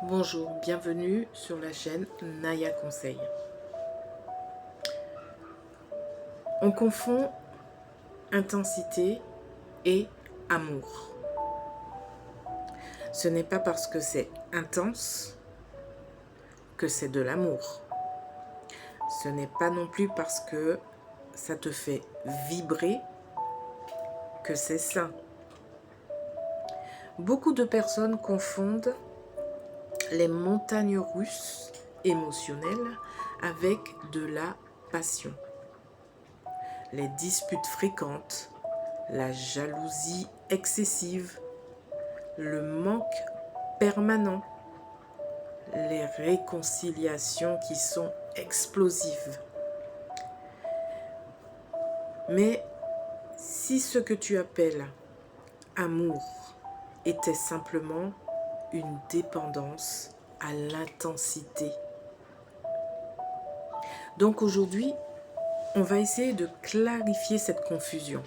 Bonjour, bienvenue sur la chaîne Naya Conseil. On confond intensité et amour. Ce n'est pas parce que c'est intense que c'est de l'amour. Ce n'est pas non plus parce que ça te fait vibrer que c'est sain. Beaucoup de personnes confondent les montagnes russes émotionnelles avec de la passion. Les disputes fréquentes, la jalousie excessive, le manque permanent, les réconciliations qui sont explosives. Mais si ce que tu appelles amour était simplement une dépendance à l'intensité. Donc aujourd'hui, on va essayer de clarifier cette confusion.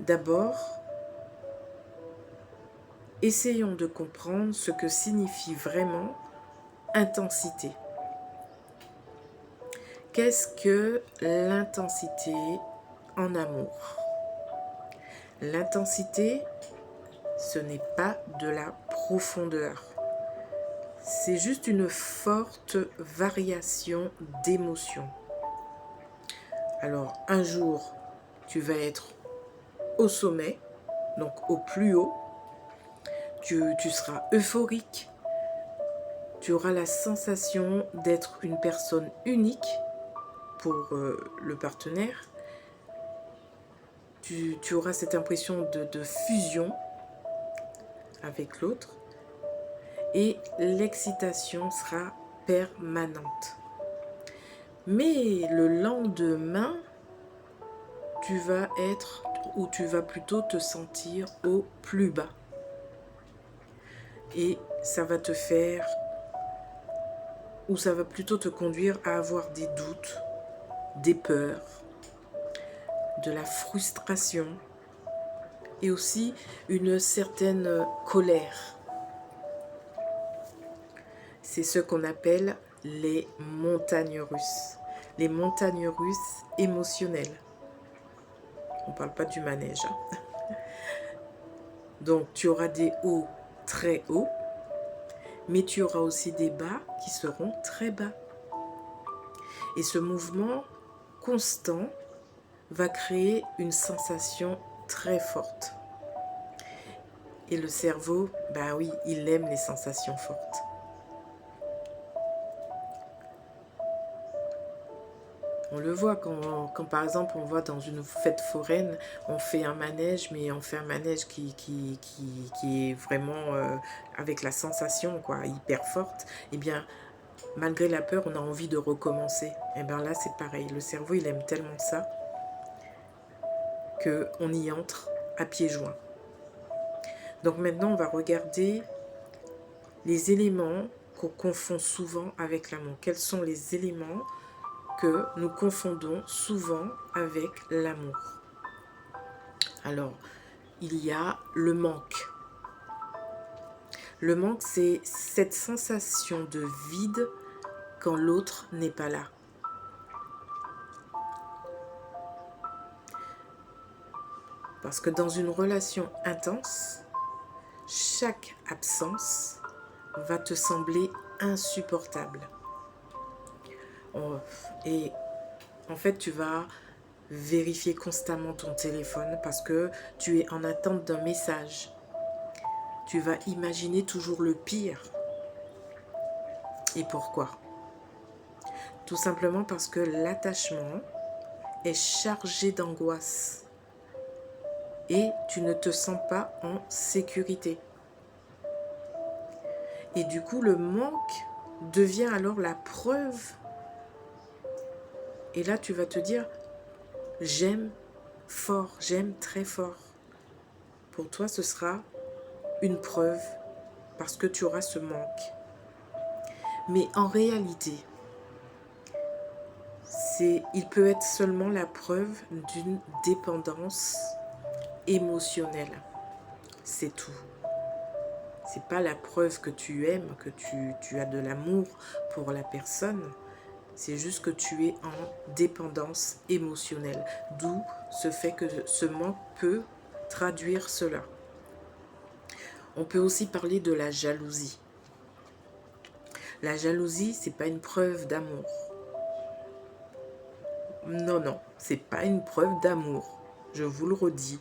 D'abord, essayons de comprendre ce que signifie vraiment intensité. Qu'est-ce que l'intensité en amour? L'intensité, ce n'est pas de la profondeur. C'est juste une forte variation d'émotions. Alors, un jour, tu vas être au sommet, donc au plus haut. Tu seras euphorique. Tu auras la sensation d'être une personne unique pour le partenaire. Tu auras cette impression de fusion avec l'autre. Et l'excitation sera permanente. Mais le lendemain, tu vas être, ou tu vas plutôt te sentir au plus bas. Et ça va te faire, ou ça va plutôt te conduire à avoir des doutes, des peurs, de la frustration et aussi une certaine colère. C'est ce qu'on appelle les montagnes russes. Les montagnes russes émotionnelles. On ne parle pas du manège. Donc, tu auras des hauts très hauts, mais tu auras aussi des bas qui seront très bas. Et ce mouvement constant va créer une sensation très forte. Et le cerveau, bah oui, il aime les sensations fortes. On le voit quand par exemple on voit dans une fête foraine, on fait un manège, mais on fait un manège qui est vraiment avec la sensation quoi, hyper forte. Et bien, malgré la peur, on a envie de recommencer. Et bien là, c'est pareil. Le cerveau, il aime tellement ça qu'on y entre à pieds joints. Donc maintenant, on va regarder les éléments qu'on confond souvent avec l'amour. Quels sont les éléments que nous confondons souvent avec l'amour? Alors, il y a le manque. Le manque, c'est cette sensation de vide quand l'autre n'est pas là. Parce que dans une relation intense, chaque absence va te sembler insupportable. Et en fait, tu vas vérifier constamment ton téléphone parce que tu es en attente d'un message. Tu vas imaginer toujours le pire. Et pourquoi? Tout simplement parce que l'attachement est chargé d'angoisse et tu ne te sens pas en sécurité. Et du coup, le manque devient alors la preuve. Et là, tu vas te dire, j'aime fort, j'aime très fort. Pour toi, ce sera une preuve parce que tu auras ce manque. Mais en réalité, il peut être seulement la preuve d'une dépendance émotionnelle. C'est tout. C'est pas la preuve que tu aimes, que tu as de l'amour pour la personne. C'est juste que tu es en dépendance émotionnelle. D'où ce fait que ce manque peut traduire cela. On peut aussi parler de la jalousie. La jalousie, c'est pas une preuve d'amour. Non, non, c'est pas une preuve d'amour. Je vous le redis.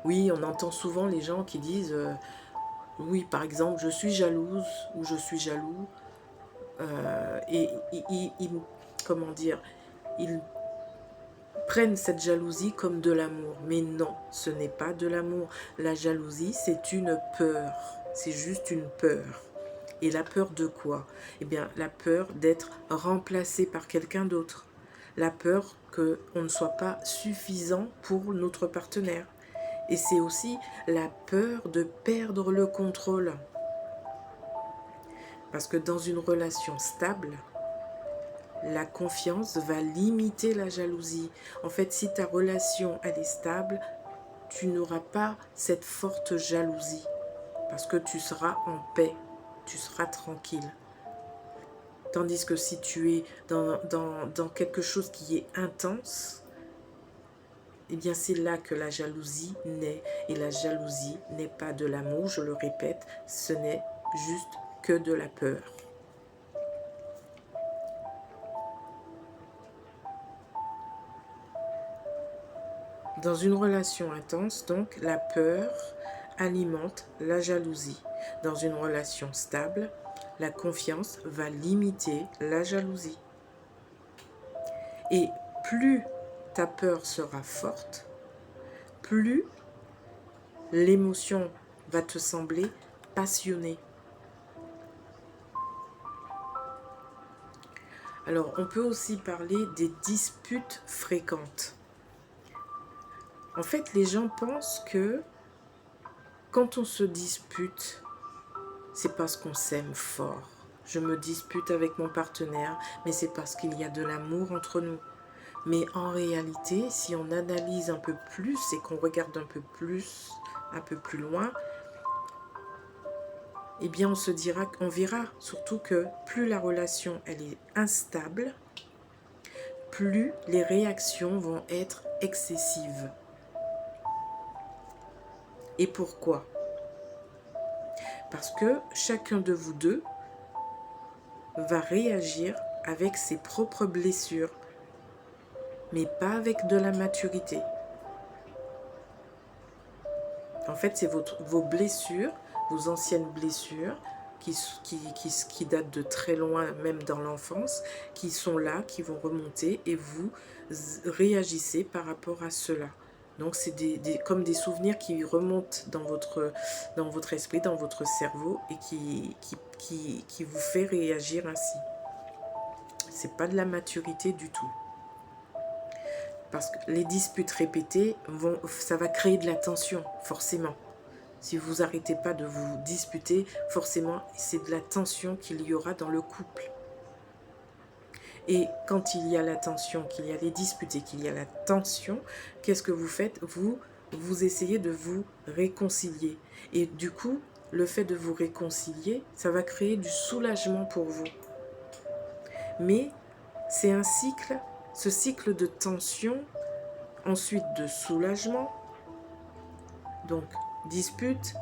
Oui, on entend souvent les gens qui disent oui, par exemple, je suis jalouse ou je suis jaloux. Comment dire, ils prennent cette jalousie comme de l'amour. Mais non, ce n'est pas de l'amour. La jalousie, c'est une peur. C'est juste une peur. Et la peur de quoi? Eh bien, la peur d'être remplacé par quelqu'un d'autre. La peur qu'on ne soit pas suffisant pour notre partenaire. Et c'est aussi la peur de perdre le contrôle. Parce que dans une relation stable, la confiance va limiter la jalousie. En fait, si ta relation elle est stable, tu n'auras pas cette forte jalousie. Parce que tu seras en paix, tu seras tranquille. Tandis que si tu es dans quelque chose qui est intense, eh bien c'est là que la jalousie naît. Et la jalousie n'est pas de l'amour, je le répète, ce n'est juste que de la peur. Dans une relation intense, donc, la peur alimente la jalousie. Dans une relation stable, la confiance va limiter la jalousie. Et plus ta peur sera forte, plus l'émotion va te sembler passionnée. Alors, on peut aussi parler des disputes fréquentes. En fait, les gens pensent que quand on se dispute, c'est parce qu'on s'aime fort. Je me dispute avec mon partenaire, mais c'est parce qu'il y a de l'amour entre nous. Mais en réalité, si on analyse un peu plus et qu'on regarde un peu plus loin, eh bien on verra surtout que plus la relation elle est instable, plus les réactions vont être excessives. Et pourquoi? Parce que chacun de vous deux va réagir avec ses propres blessures, mais pas avec de la maturité. En fait, c'est vos blessures, vos anciennes blessures, qui datent de très loin, même dans l'enfance, qui sont là, qui vont remonter, et vous réagissez par rapport à cela. Donc, c'est comme des souvenirs qui remontent dans votre esprit, dans votre cerveau, et qui vous fait réagir ainsi. C'est pas de la maturité du tout. Parce que les disputes répétées, ça va créer de la tension, forcément. Si vous n'arrêtez pas de vous disputer, forcément, c'est de la tension qu'il y aura dans le couple. Et quand il y a la tension, qu'il y a les disputes et qu'il y a la tension, qu'est-ce que vous faites? Vous essayez de vous réconcilier. Et du coup, le fait de vous réconcilier, ça va créer du soulagement pour vous. Mais c'est un cycle, ce cycle de tension, ensuite de soulagement, donc dispute,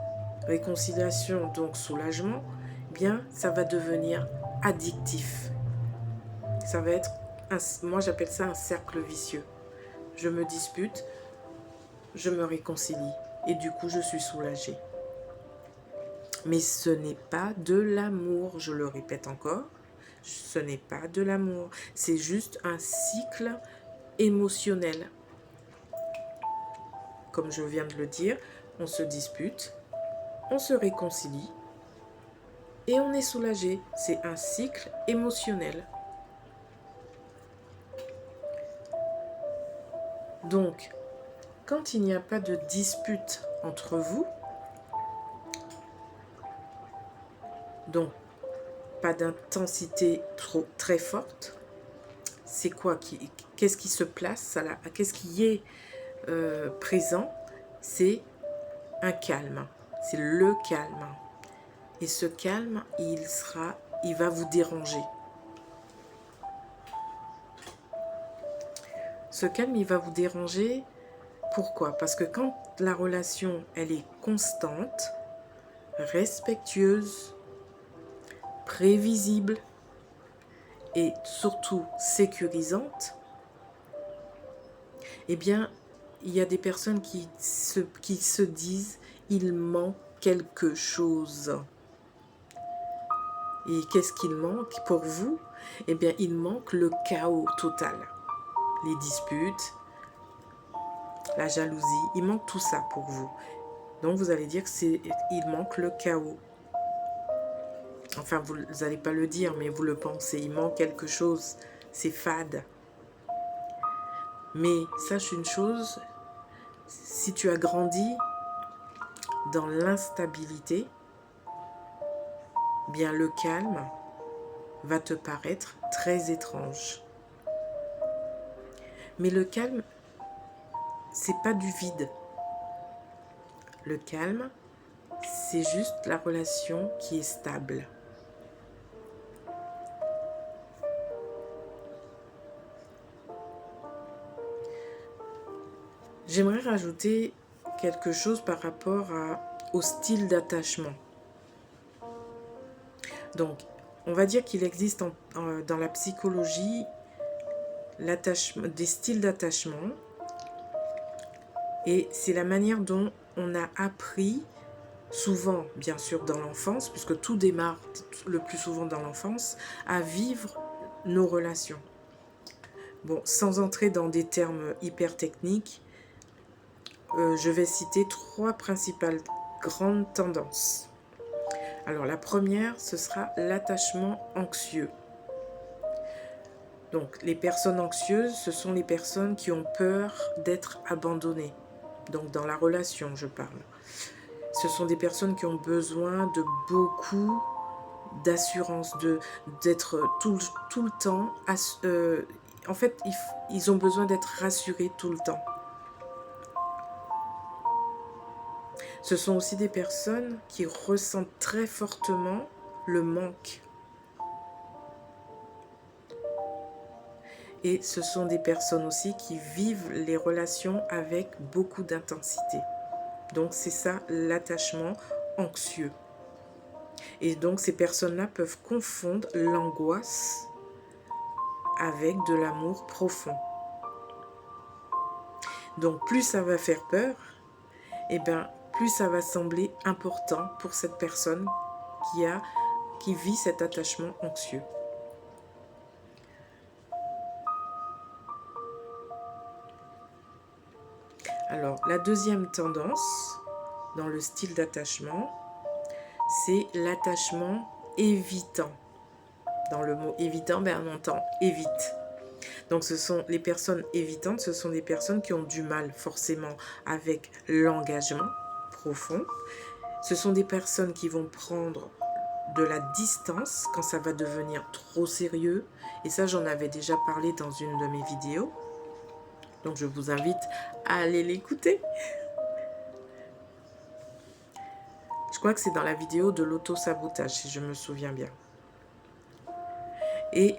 réconciliation, donc soulagement, bien ça va devenir addictif. Ça va être, moi j'appelle ça un cercle vicieux. Je me dispute, je me réconcilie et du coup je suis soulagée. Mais ce n'est pas de l'amour, je le répète encore, ce n'est pas de l'amour, c'est juste un cycle émotionnel. Comme je viens de le dire, on se dispute, on se réconcilie et on est soulagé. C'est un cycle émotionnel. Donc, quand il n'y a pas de dispute entre vous, donc pas d'intensité très forte, c'est quoi qu'est-ce qui se place là? Qu'est-ce qui est présent? C'est un calme. c'est le calme. Et ce calme, il va vous déranger. Ce calme, il va vous déranger. Pourquoi? Parce que quand la relation, elle est constante, respectueuse, prévisible et surtout sécurisante, eh bien, il y a des personnes qui se disent il manque quelque chose. Et qu'est-ce qu'il manque pour vous? Eh bien, il manque le chaos total. Les disputes, la jalousie, il manque tout ça pour vous. Donc, vous allez dire il manque le chaos. Enfin, vous n'allez pas le dire, mais vous le pensez. Il manque quelque chose. C'est fade. Mais sache une chose, si tu as grandi dans l'instabilité, bien le calme va te paraître très étrange. Mais le calme, c'est pas du vide. Le calme, c'est juste la relation qui est stable. J'aimerais rajouter quelque chose par rapport au style d'attachement. Donc, on va dire qu'il existe dans la psychologie des styles d'attachement. Et c'est la manière dont on a appris, souvent bien sûr dans l'enfance, puisque tout démarre le plus souvent dans l'enfance, à vivre nos relations. Bon, sans entrer dans des termes hyper techniques, je vais citer 3 principales grandes tendances. Alors la première, ce sera l'attachement anxieux. Donc les personnes anxieuses, ce sont les personnes qui ont peur d'être abandonnées. Donc dans la relation, je parle. Ce sont des personnes qui ont besoin de beaucoup d'assurance, d'être tout le temps. En fait, ils ont besoin d'être rassurés tout le temps. Ce sont aussi des personnes qui ressentent très fortement le manque. Et ce sont des personnes aussi qui vivent les relations avec beaucoup d'intensité. Donc c'est ça l'attachement anxieux. Et donc ces personnes-là peuvent confondre l'angoisse avec de l'amour profond. Donc plus ça va faire peur, et bien plus ça va sembler important pour cette personne qui vit cet attachement anxieux. Alors, la deuxième tendance dans le style d'attachement, c'est l'attachement évitant. Dans le mot évitant, on entend évite. Donc, ce sont les personnes évitantes, ce sont des personnes qui ont du mal forcément avec l'engagement profond. Ce sont des personnes qui vont prendre de la distance quand ça va devenir trop sérieux. Et ça, j'en avais déjà parlé dans une de mes vidéos. Donc, je vous invite à aller l'écouter. Je crois que c'est dans la vidéo de l'auto-sabotage, si je me souviens bien. Et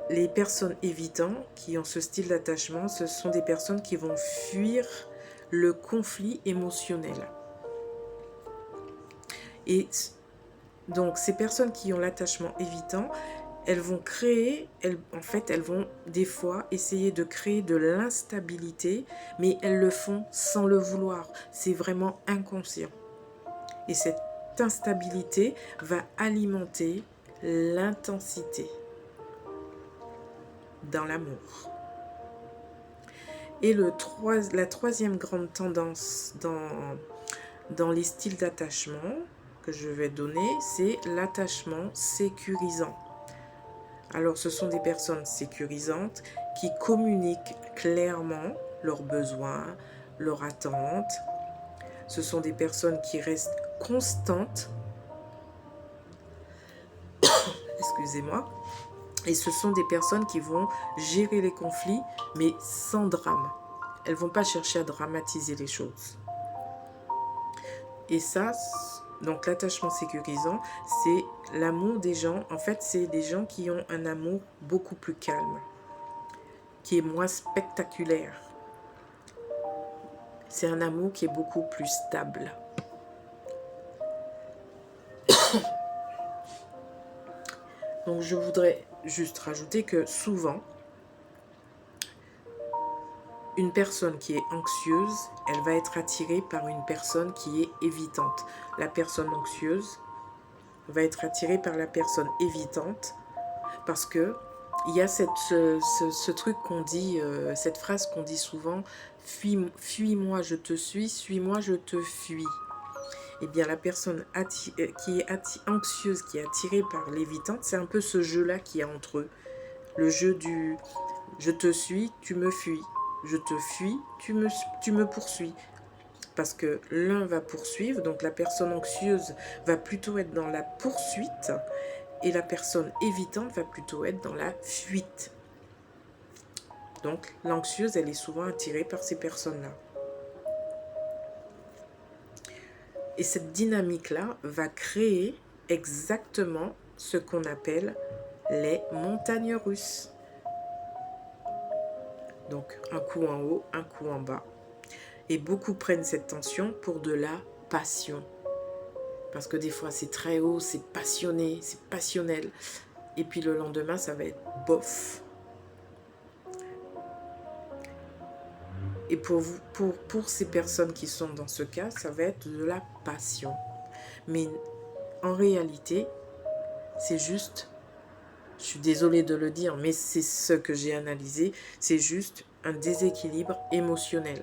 les personnes évitantes qui ont ce style d'attachement, ce sont des personnes qui vont fuir le conflit émotionnel. Et donc, ces personnes qui ont l'attachement évitant, elles vont elles vont des fois essayer de créer de l'instabilité, mais elles le font sans le vouloir. C'est vraiment inconscient. Et cette instabilité va alimenter l'intensité dans l'amour. Et la troisième grande tendance dans les styles d'attachement que je vais donner, c'est l'attachement sécurisant. Alors, ce sont des personnes sécurisantes qui communiquent clairement leurs besoins, leurs attentes. Ce sont des personnes qui restent constantes. Excusez-moi. Et ce sont des personnes qui vont gérer les conflits, mais sans drame. Elles ne vont pas chercher à dramatiser les choses. Et ça, donc l'attachement sécurisant, c'est l'amour des gens. En fait, c'est des gens qui ont un amour beaucoup plus calme, qui est moins spectaculaire. C'est un amour qui est beaucoup plus stable. Donc je voudrais juste rajouter que souvent, une personne qui est anxieuse, elle va être attirée par une personne qui est évitante. La personne anxieuse va être attirée par la personne évitante parce que il y a ce truc qu'on dit, cette phrase qu'on dit souvent, fuis-moi, je te suis-moi, je te fuis. Eh bien, la personne qui est anxieuse, qui est attirée par l'évitante, c'est un peu ce jeu-là qu'il y a entre eux. Le jeu du je te suis, tu me fuis. Je te fuis, tu me poursuis. Parce que l'un va poursuivre, donc la personne anxieuse va plutôt être dans la poursuite et la personne évitante va plutôt être dans la fuite. Donc l'anxieuse, elle est souvent attirée par ces personnes-là. Et cette dynamique-là va créer exactement ce qu'on appelle les montagnes russes. Donc un coup en haut, un coup en bas. Et beaucoup prennent cette tension pour de la passion. Parce que des fois c'est très haut, c'est passionné, c'est passionnel. Et puis le lendemain ça va être bof. Et pour ces personnes qui sont dans ce cas, ça va être de la passion. Mais en réalité, c'est juste, je suis désolée de le dire, mais c'est ce que j'ai analysé, c'est juste un déséquilibre émotionnel.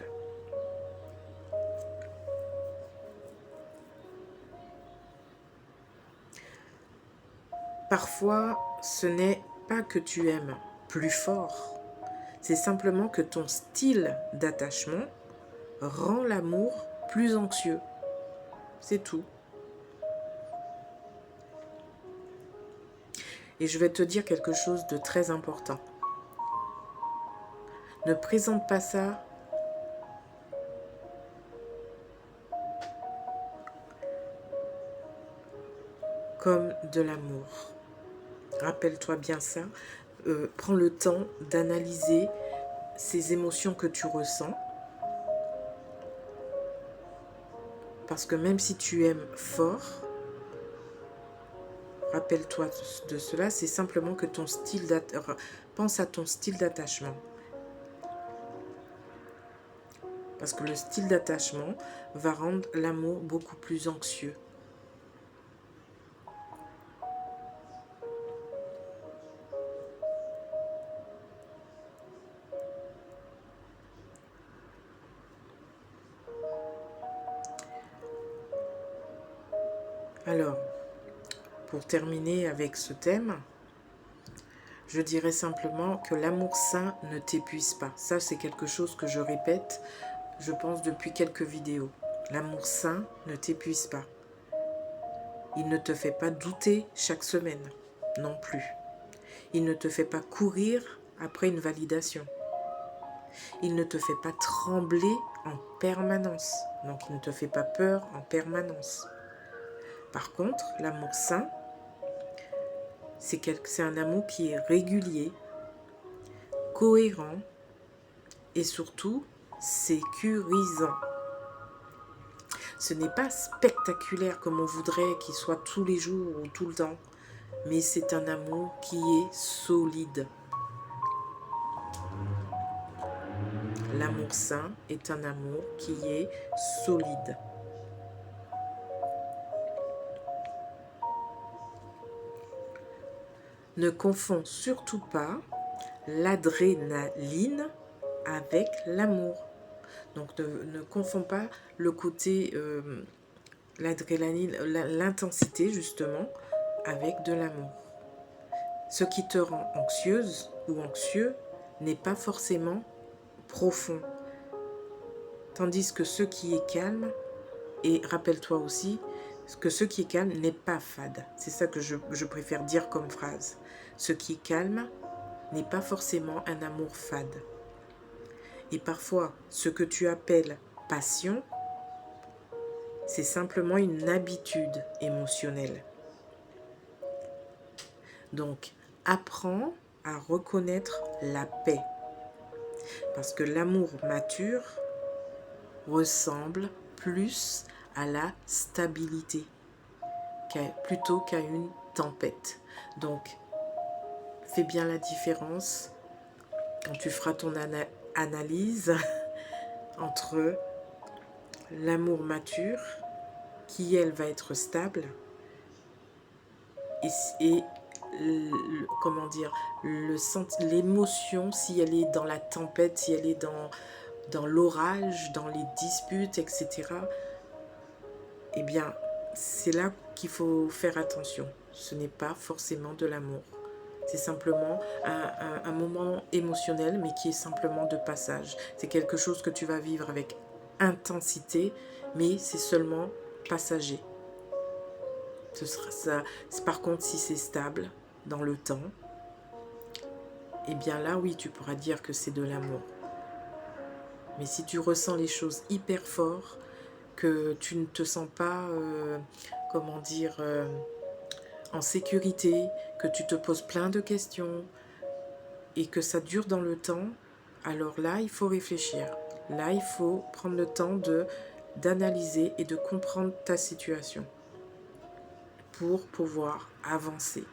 Parfois, ce n'est pas que tu aimes plus fort, c'est simplement que ton style d'attachement rend l'amour plus anxieux. C'est tout. Et je vais te dire quelque chose de très important. Ne présente pas ça comme de l'amour. Rappelle-toi bien ça. Prends le temps d'analyser ces émotions que tu ressens. Parce que même si tu aimes fort, rappelle-toi de cela, c'est simplement que ton style d'attachement, pense à ton style d'attachement. Parce que le style d'attachement va rendre l'amour beaucoup plus anxieux. Alors, pour terminer avec ce thème, je dirais simplement que l'amour sain ne t'épuise pas. Ça, c'est quelque chose que je répète, je pense, depuis quelques vidéos. L'amour sain ne t'épuise pas. Il ne te fait pas douter chaque semaine, non plus. Il ne te fait pas courir après une validation. Il ne te fait pas trembler en permanence. Donc, il ne te fait pas peur en permanence. Par contre, l'amour sain, c'est un amour qui est régulier, cohérent et surtout sécurisant. Ce n'est pas spectaculaire comme on voudrait qu'il soit tous les jours ou tout le temps, mais c'est un amour qui est solide. L'amour sain est un amour qui est solide. Ne confonds surtout pas l'adrénaline avec l'amour. Donc ne confonds pas le côté, l'adrénaline, l'intensité justement, avec de l'amour. Ce qui te rend anxieuse ou anxieux n'est pas forcément profond. Tandis que ce qui est calme, et rappelle-toi aussi que ce qui est calme n'est pas fade. C'est ça que je préfère dire comme phrase. Ce qui est calme n'est pas forcément un amour fade. Et parfois, ce que tu appelles passion C'est simplement une habitude émotionnelle. Donc, apprends à reconnaître la paix. Parce que l'amour mature ressemble plus à la stabilité plutôt qu'à une tempête. Donc, fais bien la différence quand tu feras ton analyse entre l'amour mature, qui elle va être stable, et comment dire, l'émotion, si elle est dans la tempête, si elle est dans l'orage, dans les disputes, etc. Eh bien, c'est là qu'il faut faire attention. Ce n'est pas forcément de l'amour. C'est simplement un moment émotionnel, mais qui est simplement de passage. C'est quelque chose que tu vas vivre avec intensité, mais c'est seulement passager. Ce sera ça. Par contre, si c'est stable dans le temps, eh bien là, oui, tu pourras dire que c'est de l'amour. Mais si tu ressens les choses hyper fort, que tu ne te sens pas, comment dire, en sécurité, que tu te poses plein de questions et que ça dure dans le temps, alors là, il faut réfléchir. Là, il faut prendre le temps d'analyser et de comprendre ta situation pour pouvoir avancer.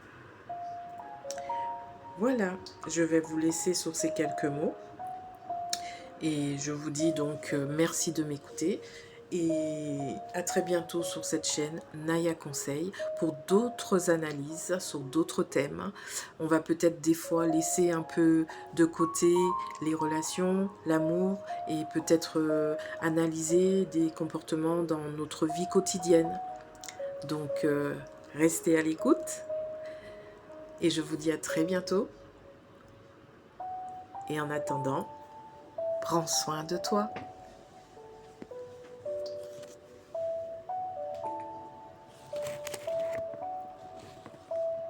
Voilà, je vais vous laisser sur ces quelques mots. Et je vous dis donc merci de m'écouter. Et à très bientôt sur cette chaîne Naya Conseil pour d'autres analyses sur d'autres thèmes. On va peut-être des fois laisser un peu de côté les relations, l'amour et peut-être analyser des comportements dans notre vie quotidienne. Donc restez à l'écoute et je vous dis à très bientôt. Et en attendant, prends soin de toi.